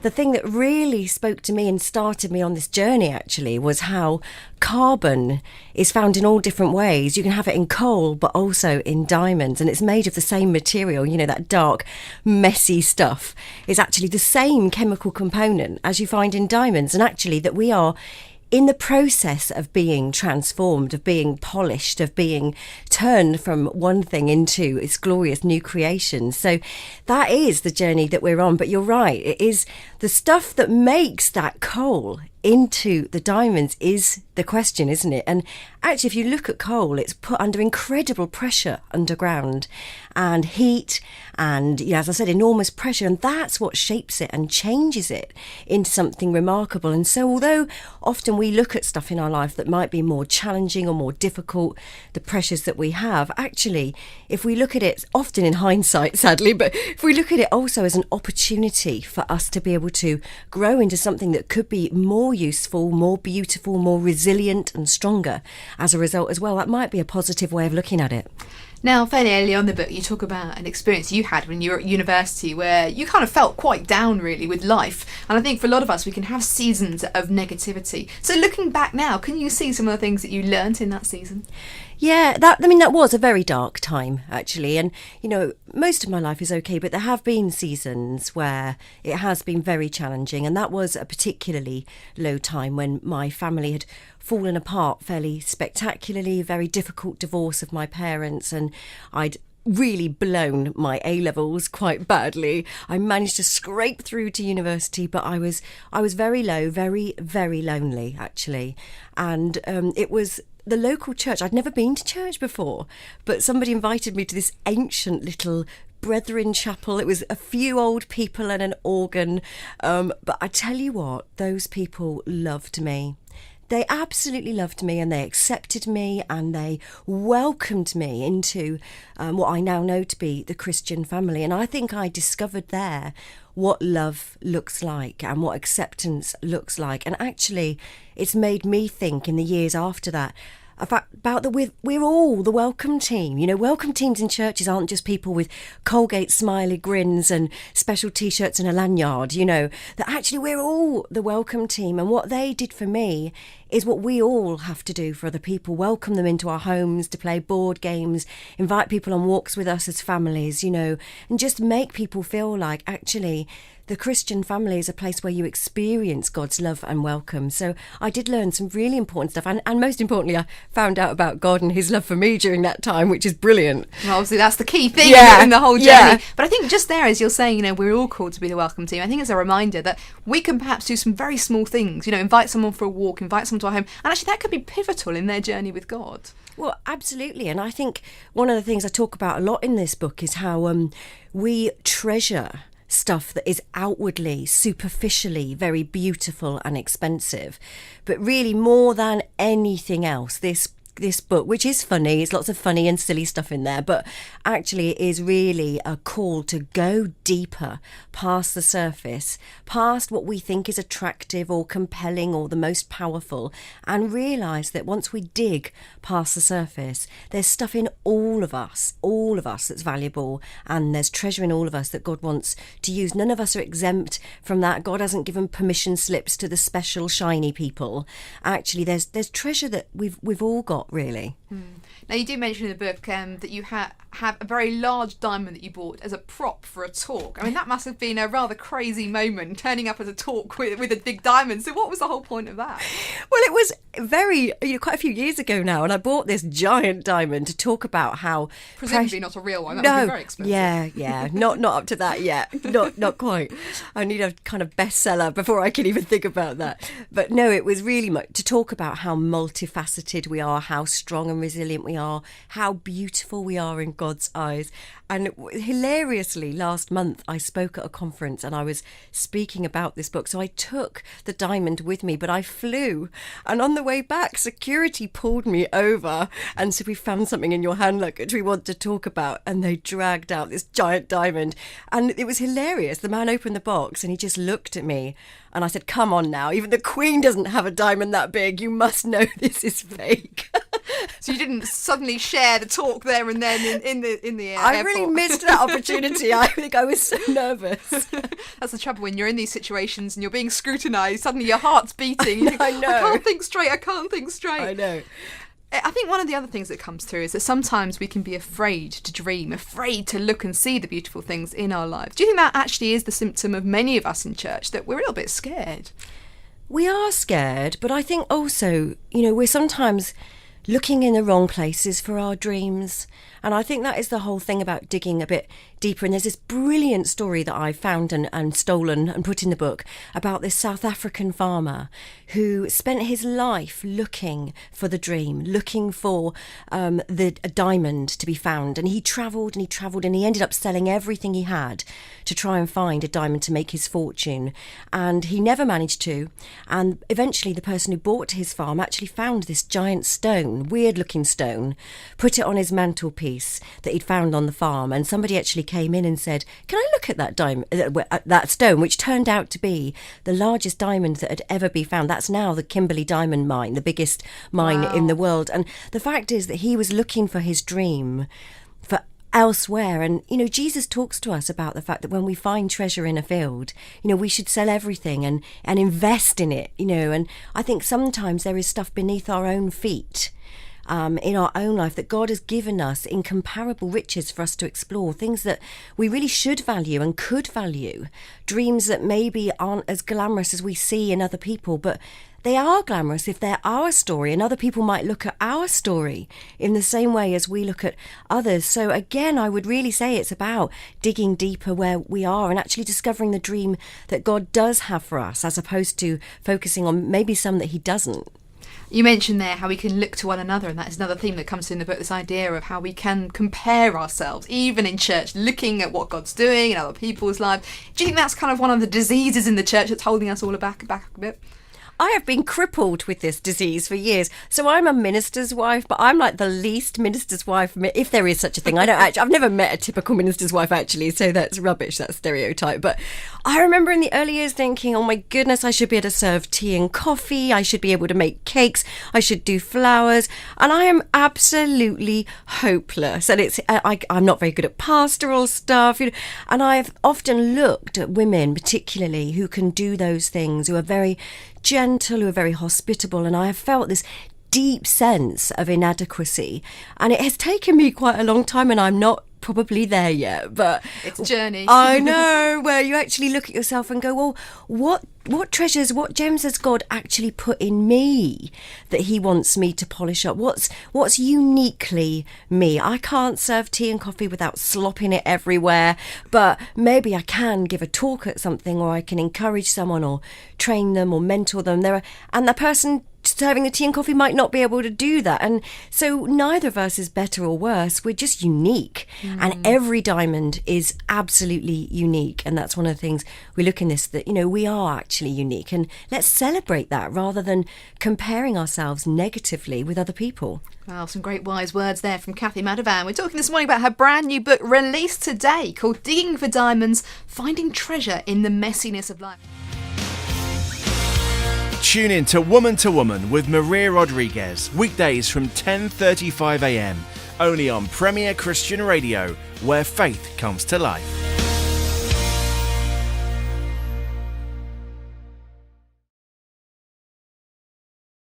the thing that really spoke to me and started me on this journey actually was how carbon is found in all different ways. You can have it in coal, but also in diamonds, and it's made of the same material. You know, that dark, messy stuff is actually the same chemical component as you find in diamonds, and actually that we are in the process of being transformed, of being polished, of being turned from one thing into its glorious new creation. So that is the journey that we're on. But you're right, it is the stuff that makes that coal into the diamonds is the question, isn't it? And actually, if you look at coal, it's put under incredible pressure underground and heat and, as I said, enormous pressure. And that's what shapes it and changes it into something remarkable. And so although often we look at stuff in our life that might be more challenging or more difficult, the pressures that we have, actually, if we look at it, often in hindsight, sadly, but if we look at it also as an opportunity for us to be able to grow into something that could be more useful, more beautiful, more resilient and stronger as a result as well, that might be a positive way of looking at it. Now, fairly early on in the book, you talk about an experience you had when you were at university where you kind of felt quite down, really, with life. And I think for a lot of us, we can have seasons of negativity. So looking back now, can you see some of the things that you learnt in that season? Yeah, that was a very dark time, actually. And, most of my life is okay, but there have been seasons where it has been very challenging. And that was a particularly low time when my family had fallen apart fairly spectacularly, very difficult divorce of my parents, and I'd really blown my A-levels quite badly. I managed to scrape through to university, but I was very low, very, very lonely, actually. And it was the local church. I'd never been to church before, but somebody invited me to this ancient little Brethren chapel. It was a few old people and an organ. But I tell you what, those people loved me. They absolutely loved me, and they accepted me, and they welcomed me into what I now know to be the Christian family. And I think I discovered there what love looks like and what acceptance looks like. And actually, it's made me think in the years after that about we're all the welcome team. Welcome teams in churches aren't just people with Colgate smiley grins and special T-shirts and a lanyard, that actually we're all the welcome team. And what they did for me is what we all have to do for other people. Welcome them into our homes to play board games, invite people on walks with us as families, and just make people feel like actually the Christian family is a place where you experience God's love and welcome. So I did learn some really important stuff. And most importantly, I found out about God and his love for me during that time, which is brilliant. Well, obviously, that's the key thing in the whole journey. Yeah. But I think just there, as you're saying, we're all called to be the welcome team. I think it's a reminder that we can perhaps do some very small things, invite someone for a walk, invite someone to our home. And actually, that could be pivotal in their journey with God. Well, absolutely. And I think one of the things I talk about a lot in this book is how we treasure stuff that is outwardly, superficially very beautiful and expensive. But really, more than anything else, this book, which is funny, it's lots of funny and silly stuff in there, but actually it is really a call to go deeper past the surface, past what we think is attractive or compelling or the most powerful, and realise that once we dig past the surface, there's stuff in all of us that's valuable, and there's treasure in all of us that God wants to use. None of us are exempt from that. God hasn't given permission slips to the special shiny people. Actually, there's treasure that we've all got, really. Now, you do mention in the book that you have a very large diamond that you bought as a prop for a talk. I mean, that must have been a rather crazy moment, turning up at a talk with a big diamond. So what was the whole point of that? Well, it was quite a few years ago now, and I bought this giant diamond to talk about how... Presumably not a real one. That would be very expensive. Yeah. Not up to that yet. Not quite. I need a kind of bestseller before I can even think about that. But no, it was really much to talk about how multifaceted we are, how strong and resilient we are, how beautiful we are in God's eyes. And hilariously, last month I spoke at a conference and I was speaking about this book. So I took the diamond with me, but I flew. And on the way back, security pulled me over and said, "We found something in your hand luggage we want to talk about." And they dragged out this giant diamond. And it was hilarious. The man opened the box and he just looked at me. And I said, "Come on now, even the Queen doesn't have a diamond that big. You must know this is fake." So you didn't suddenly share the talk there and then in the I airport. really missed that opportunity. I think I was so nervous. That's the trouble when you're in these situations and you're being scrutinised. Suddenly your heart's beating. I know. I can't think straight. I can't think straight. I know. I think one of the other things that comes through is that sometimes we can be afraid to dream, afraid to look and see the beautiful things in our lives. Do you think that actually is the symptom of many of us in church, that we're a little bit scared? We are scared, but I think also, we're sometimes looking in the wrong places for our dreams. And I think that is the whole thing about digging a bit deeper. And there's this brilliant story that I found and stolen and put in the book about this South African farmer who spent his life looking for the dream, looking for a diamond to be found. And he travelled and he travelled and he ended up selling everything he had to try and find a diamond to make his fortune. And he never managed to. And eventually the person who bought his farm actually found this giant stone, weird looking stone, put it on his mantelpiece that he'd found on the farm, and somebody actually came in and said, "Can I look at that that stone?" Which turned out to be the largest diamond that had ever been found. That's now the Kimberley Diamond Mine, the biggest mine in the world. And the fact is that he was looking for his dream for elsewhere. And Jesus talks to us about the fact that when we find treasure in a field, we should sell everything and invest in it. And I think sometimes there is stuff beneath our own feet, in our own life, that God has given us incomparable riches for us to explore, things that we really should value and could value, dreams that maybe aren't as glamorous as we see in other people, but they are glamorous if they're our story, and other people might look at our story in the same way as we look at others. So again, I would really say it's about digging deeper where we are and actually discovering the dream that God does have for us, as opposed to focusing on maybe some that he doesn't. You mentioned there how we can look to one another, and that is another theme that comes through in the book, this idea of how we can compare ourselves, even in church, looking at what God's doing in other people's lives. Do you think that's kind of one of the diseases in the church that's holding us all back a bit? I have been crippled with this disease for years. So I'm a minister's wife, but I'm like the least minister's wife, if there is such a thing. I've never met a typical minister's wife, actually, so that's rubbish, that stereotype. But I remember in the early years thinking, oh my goodness, I should be able to serve tea and coffee. I should be able to make cakes. I should do flowers. And I am absolutely hopeless. And I'm not very good at pastoral stuff. And I've often looked at women, particularly, who can do those things, who are very gentle, who are very hospitable, and I have felt this deep sense of inadequacy, and it has taken me quite a long time, and I'm not probably there yet, but it's a journey. I know, where you actually look at yourself and go, well, what treasures, what gems has God actually put in me that he wants me to polish up? What's uniquely me? I can't serve tea and coffee without slopping it everywhere, but maybe I can give a talk at something, or I can encourage someone or train them or mentor them. And the person serving the tea and coffee might not be able to do that. And so neither of us is better or worse. We're just unique. And every diamond is absolutely unique. And that's one of the things we look in this, that, we are actually unique. And let's celebrate that rather than comparing ourselves negatively with other people. Wow, some great wise words there from Cathy Madavan. We're talking this morning about her brand new book released today called Digging for Diamonds, Finding Treasure in the Messiness of Life. Tune in to Woman with Maria Rodriguez, weekdays from 10:35 a.m, only on Premier Christian Radio, where faith comes to life.